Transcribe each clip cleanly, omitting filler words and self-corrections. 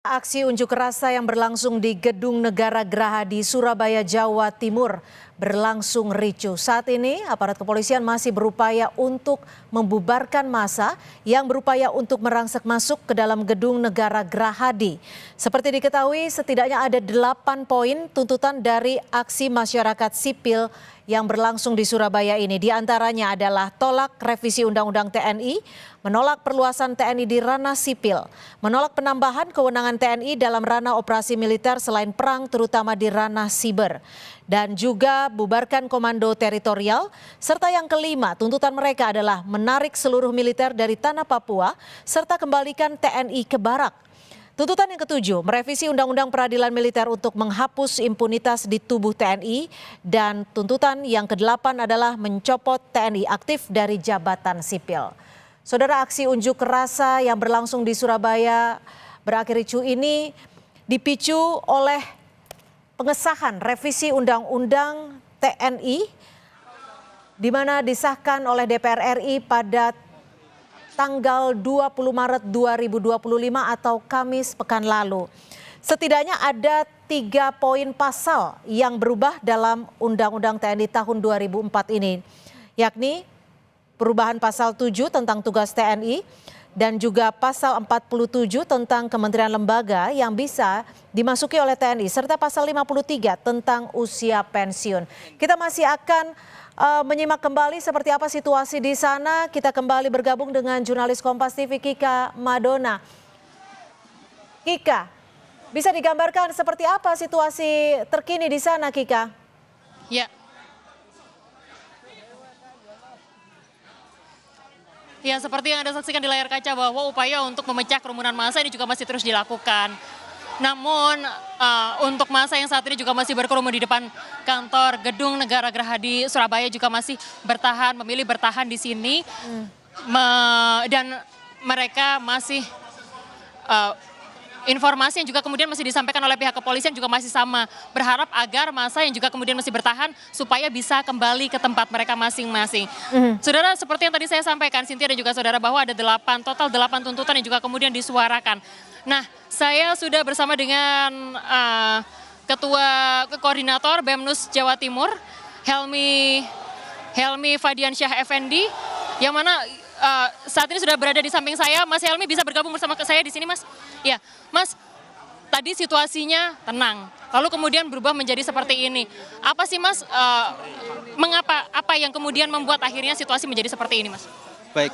Aksi unjuk rasa yang berlangsung di Gedung Negara Geraha di Surabaya, Jawa Timur berlangsung ricuh. Saat ini aparat kepolisian masih berupaya untuk membubarkan massa yang berupaya untuk merangsek masuk ke dalam Gedung Negara Gerahadi. Seperti diketahui, setidaknya ada 8 poin tuntutan dari aksi masyarakat sipil yang berlangsung di Surabaya ini. Di antaranya adalah tolak revisi Undang-Undang TNI, menolak perluasan TNI di ranah sipil, menolak penambahan kewenangan TNI dalam ranah operasi militer selain perang terutama di ranah siber, dan juga bubarkan komando teritorial, serta yang kelima tuntutan mereka adalah menarik seluruh militer dari tanah Papua serta kembalikan TNI ke barak. Tuntutan yang ketujuh, merevisi Undang-Undang Peradilan Militer untuk menghapus impunitas di tubuh TNI, dan tuntutan yang kedelapan adalah mencopot TNI aktif dari jabatan sipil. Saudara, aksi unjuk rasa yang berlangsung di Surabaya berakhir ricuh ini dipicu oleh pengesahan revisi Undang-Undang TNI di mana disahkan oleh DPR RI pada tanggal 20 Maret 2025 atau Kamis pekan lalu. Setidaknya ada 3 poin pasal yang berubah dalam Undang-Undang TNI tahun 2004 ini, yakni perubahan pasal 7 tentang tugas TNI dan juga pasal 47 tentang kementerian lembaga yang bisa dimasuki oleh TNI serta pasal 53 tentang usia pensiun. Kita masih akan menyimak kembali seperti apa situasi di sana. Kita kembali bergabung dengan jurnalis Kompas TV Kika Madona. Kika, bisa digambarkan seperti apa situasi terkini di sana, Kika? Ya. Ya, seperti yang Anda saksikan di layar kaca bahwa upaya untuk memecah kerumunan massa ini juga masih terus dilakukan. Namun untuk massa yang saat ini juga masih berkerumun di depan kantor Gedung Negara Gerahadi Surabaya juga masih memilih bertahan di sini. Dan mereka masih informasi yang juga kemudian masih disampaikan oleh pihak kepolisian juga masih sama, berharap agar massa yang juga kemudian masih bertahan supaya bisa kembali ke tempat mereka masing-masing. Saudara, seperti yang tadi saya sampaikan, Cynthia dan juga saudara, bahwa ada total 8 tuntutan yang juga kemudian disuarakan. Nah, saya sudah bersama dengan Ketua Koordinator BEMNUS Jawa Timur, Helmi Fadiansyah Effendi, yang mana saat ini sudah berada di samping saya. Mas Helmi bisa bergabung bersama saya di sini, Mas? Ya, Mas, tadi situasinya tenang, lalu kemudian berubah menjadi seperti ini. Apa sih, Mas, apa yang kemudian membuat akhirnya situasi menjadi seperti ini, Mas? Baik,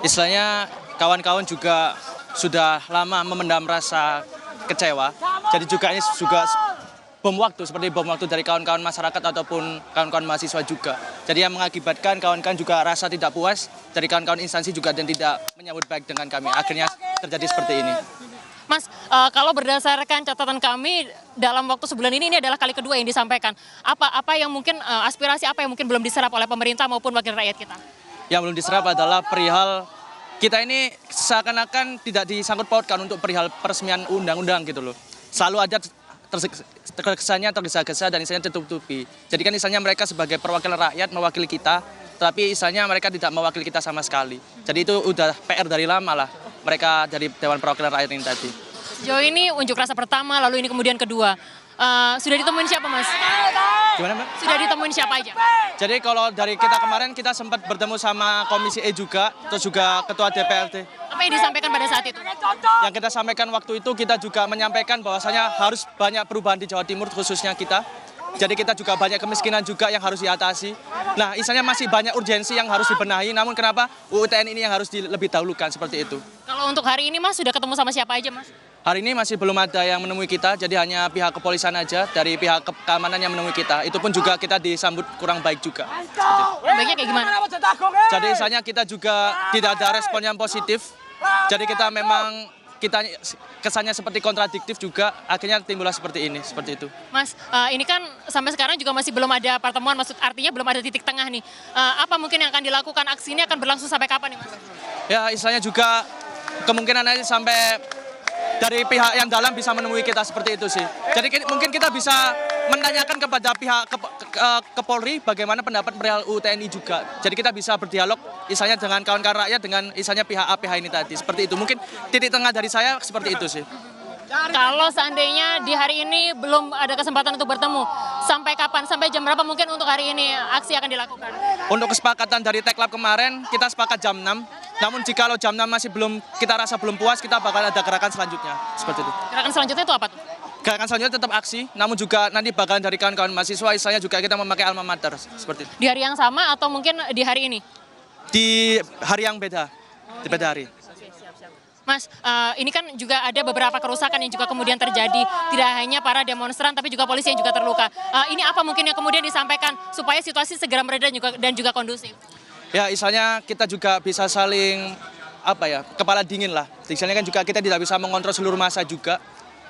istilahnya kawan-kawan juga sudah lama memendam rasa kecewa, jadi juga ini juga bom waktu, seperti bom waktu dari kawan-kawan masyarakat ataupun kawan-kawan mahasiswa juga. Jadi yang mengakibatkan kawan-kawan juga rasa tidak puas dari kawan-kawan instansi juga dan tidak menyambut baik dengan kami. Akhirnya terjadi seperti ini. Mas, kalau berdasarkan catatan kami dalam waktu sebulan ini adalah kali kedua yang disampaikan. Apa yang mungkin aspirasi apa yang mungkin belum diserap oleh pemerintah maupun wakil rakyat kita? Yang belum diserap adalah perihal kita ini seakan-akan tidak disangkut pautkan untuk perihal peresmian undang-undang gitu loh. Selalu ada terkesannya tergesa-gesa dan istilahnya tertutupi. Jadi kan istilahnya mereka sebagai perwakilan rakyat mewakili kita, tapi istilahnya mereka tidak mewakili kita sama sekali. Jadi itu udah PR dari lama lah mereka dari Dewan Perwakilan Rakyat ini tadi. Sejauh ini unjuk rasa pertama, lalu ini kemudian kedua. Sudah ditemuin siapa, Mas? Gimana, Mbak? Sudah ditemuin siapa aja? Jadi kalau dari kita kemarin kita sempat bertemu sama Komisi E juga, terus juga Ketua DPRD. Apa yang disampaikan pada saat itu? Yang kita sampaikan waktu itu kita juga menyampaikan bahwasanya harus banyak perubahan di Jawa Timur khususnya kita. Jadi kita juga banyak kemiskinan juga yang harus diatasi. Nah, istilahnya masih banyak urgensi yang harus dibenahi, namun kenapa UU TNI ini yang harus lebih dahulukan seperti itu. Kalau untuk hari ini, Mas, sudah ketemu sama siapa aja, Mas? Hari ini masih belum ada yang menemui kita, jadi hanya pihak kepolisian aja dari pihak keamanan yang menemui kita. Itu pun juga kita disambut kurang baik juga. Baiknya kayak gimana? Jadi misalnya kita juga tidak ada respon yang positif. Jadi kita memang kesannya seperti kontradiktif juga, akhirnya timbullah seperti ini, seperti itu. Mas, ini kan sampai sekarang juga masih belum ada pertemuan, artinya belum ada titik tengah nih. Apa mungkin yang akan dilakukan, aksi ini akan berlangsung sampai kapan nih, Mas? Ya, istilahnya juga kemungkinan aja sampai dari pihak yang dalam bisa menemui kita seperti itu sih. Jadi mungkin kita bisa menanyakan kepada pihak Polri bagaimana pendapat perihal UU TNI juga. Jadi kita bisa berdialog misalnya dengan kawan-kawan rakyat dengan misalnya pihak APH ini tadi. Seperti itu. Mungkin titik tengah dari saya seperti itu sih. Kalau seandainya di hari ini belum ada kesempatan untuk bertemu, sampai kapan, sampai jam berapa mungkin untuk hari ini aksi akan dilakukan? Untuk kesepakatan dari Teklab kemarin, kita sepakat jam 6. Namun jika jam 6 masih belum, kita rasa belum puas, kita bakal ada gerakan selanjutnya. Seperti itu. Gerakan selanjutnya itu apa tuh? Gerakan selanjutnya tetap aksi, namun juga nanti bakalan dari kawan-kawan mahasiswa, istilahnya juga kita memakai alma mater. Seperti itu. Di hari yang sama atau mungkin di hari ini? Di hari yang beda, di beda hari. Mas, ini kan juga ada beberapa kerusakan yang juga kemudian terjadi. Tidak hanya para demonstran, tapi juga polisi yang juga terluka. Ini apa mungkin yang kemudian disampaikan supaya situasi segera mereda dan juga kondusif? Ya, misalnya kita juga bisa saling, kepala dingin lah. Misalnya kan juga kita tidak bisa mengontrol seluruh massa juga.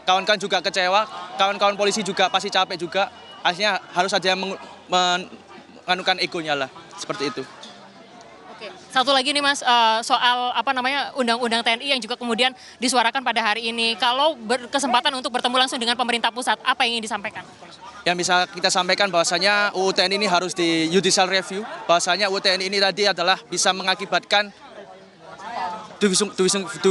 Kawan-kawan juga kecewa, kawan-kawan polisi juga pasti capek juga. Akhirnya harus ada yang menganukan egonya lah, seperti itu. Oke. Satu lagi nih Mas, soal undang-undang TNI yang juga kemudian disuarakan pada hari ini. Kalau berkesempatan untuk bertemu langsung dengan pemerintah pusat, apa yang ingin disampaikan? Yang bisa kita sampaikan bahwasanya UU TNI ini harus di judicial review. Bahwasanya UU TNI ini tadi adalah bisa mengakibatkan dui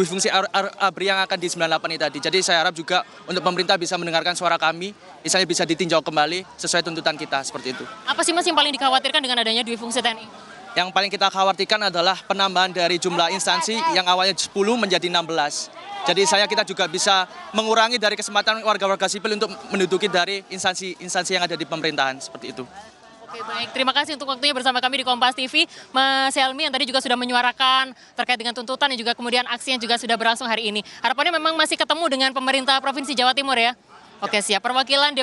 fungsi ABRI yang akan di 98 ini tadi. Jadi saya harap juga untuk pemerintah bisa mendengarkan suara kami, misalnya bisa ditinjau kembali sesuai tuntutan kita, seperti itu. Apa sih Mas yang paling dikhawatirkan dengan adanya dui fungsi TNI? Yang paling kita khawatirkan adalah penambahan dari jumlah instansi yang awalnya 10 menjadi 16. Jadi kita juga bisa mengurangi dari kesempatan warga-warga sipil untuk menduduki dari instansi yang ada di pemerintahan, seperti itu. Oke, baik. Terima kasih untuk waktunya bersama kami di Kompas TV. Mas Helmi yang tadi juga sudah menyuarakan terkait dengan tuntutan dan juga kemudian aksi yang juga sudah berlangsung hari ini. Harapannya memang masih ketemu dengan pemerintah Provinsi Jawa Timur ya? Oke, siap. Perwakilan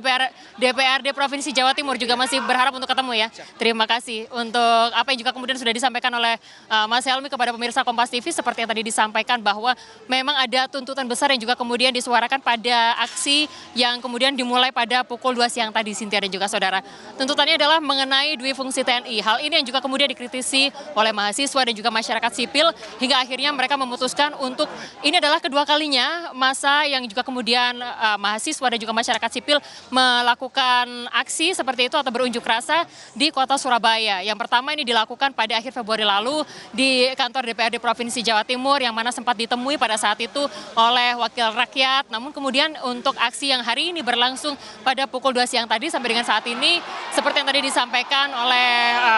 DPRD Provinsi Jawa Timur juga masih berharap untuk ketemu ya. Terima kasih untuk apa yang juga kemudian sudah disampaikan oleh Mas Helmi kepada pemirsa Kompas TV, seperti yang tadi disampaikan bahwa memang ada tuntutan besar yang juga kemudian disuarakan pada aksi yang kemudian dimulai pada pukul 2 siang tadi, Cynthia dan juga saudara. Tuntutannya adalah mengenai dui fungsi TNI. Hal ini yang juga kemudian dikritisi oleh mahasiswa dan juga masyarakat sipil hingga akhirnya mereka memutuskan untuk ini adalah kedua kalinya masa yang juga kemudian mahasiswa dan juga masyarakat sipil melakukan aksi seperti itu atau berunjuk rasa di kota Surabaya. Yang pertama ini dilakukan pada akhir Februari lalu di kantor DPRD Provinsi Jawa Timur yang mana sempat ditemui pada saat itu oleh wakil rakyat. Namun kemudian untuk aksi yang hari ini berlangsung pada pukul 2 siang tadi sampai dengan saat ini seperti yang tadi disampaikan oleh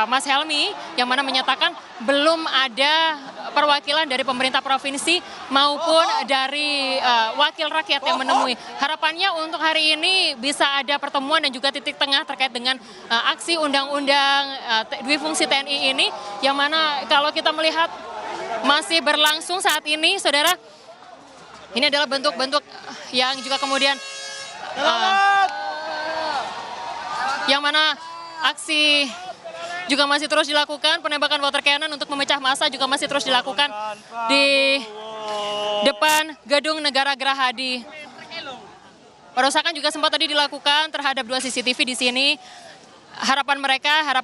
Mas Helmi yang mana menyatakan belum ada perwakilan dari pemerintah provinsi maupun dari wakil rakyat yang menemui. Harapannya untuk hari ini bisa ada pertemuan dan juga titik tengah terkait dengan aksi undang-undang dui fungsi TNI ini yang mana kalau kita melihat masih berlangsung saat ini, saudara. Ini adalah bentuk-bentuk yang juga kemudian yang mana aksi juga masih terus dilakukan, penembakan water cannon untuk memecah massa juga masih terus dilakukan di depan Gedung Negara Gerahadi. Perusakan juga sempat tadi dilakukan terhadap 2 CCTV di sini. Harapan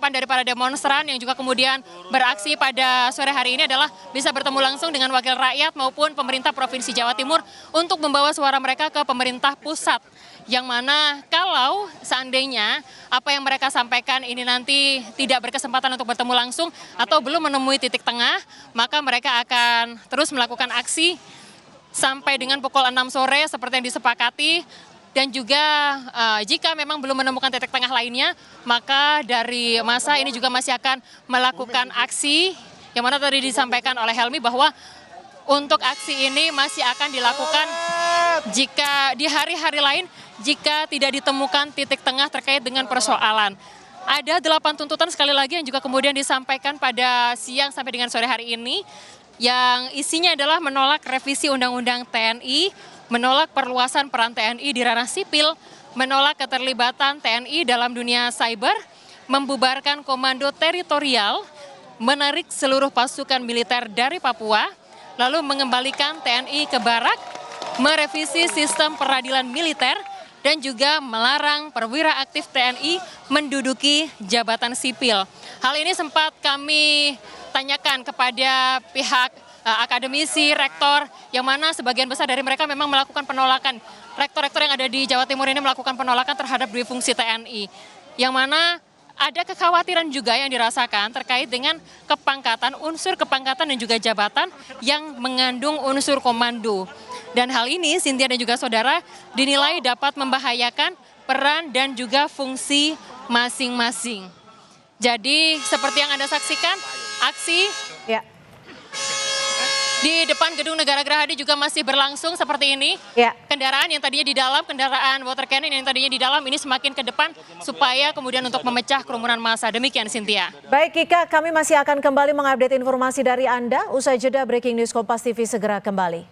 dari para demonstran yang juga kemudian beraksi pada sore hari ini adalah bisa bertemu langsung dengan wakil rakyat maupun pemerintah Provinsi Jawa Timur untuk membawa suara mereka ke pemerintah pusat. Yang mana kalau seandainya apa yang mereka sampaikan ini nanti tidak berkesempatan untuk bertemu langsung atau belum menemui titik tengah, maka mereka akan terus melakukan aksi sampai dengan pukul 6 sore seperti yang disepakati. Dan juga jika memang belum menemukan titik tengah lainnya, maka dari massa ini juga masih akan melakukan aksi yang mana tadi disampaikan oleh Helmi bahwa untuk aksi ini masih akan dilakukan jika di hari-hari lain jika tidak ditemukan titik tengah terkait dengan persoalan. Ada 8 tuntutan sekali lagi yang juga kemudian disampaikan pada siang sampai dengan sore hari ini yang isinya adalah menolak revisi Undang-Undang TNI, menolak perluasan peran TNI di ranah sipil, menolak keterlibatan TNI dalam dunia cyber, membubarkan komando teritorial, menarik seluruh pasukan militer dari Papua, lalu mengembalikan TNI ke barak, merevisi sistem peradilan militer, dan juga melarang perwira aktif TNI menduduki jabatan sipil. Hal ini sempat kami tanyakan kepada pihak akademisi, rektor, yang mana sebagian besar dari mereka memang melakukan penolakan. Rektor-rektor yang ada di Jawa Timur ini melakukan penolakan terhadap dui fungsi TNI. Yang mana ada kekhawatiran juga yang dirasakan terkait dengan kepangkatan, unsur kepangkatan dan juga jabatan yang mengandung unsur komando. Dan hal ini, Cynthia dan juga saudara, dinilai dapat membahayakan peran dan juga fungsi masing-masing. Jadi seperti yang Anda saksikan, aksi Ya. di depan Gedung Negara Gerahadi juga masih berlangsung seperti ini. Ya. Kendaraan yang tadinya di dalam, kendaraan water cannon yang tadinya di dalam ini semakin ke depan supaya kemudian untuk memecah kerumunan massa. Demikian Cynthia. Baik Kika, kami masih akan kembali mengupdate informasi dari Anda. Usai jeda Breaking News Kompas TV segera kembali.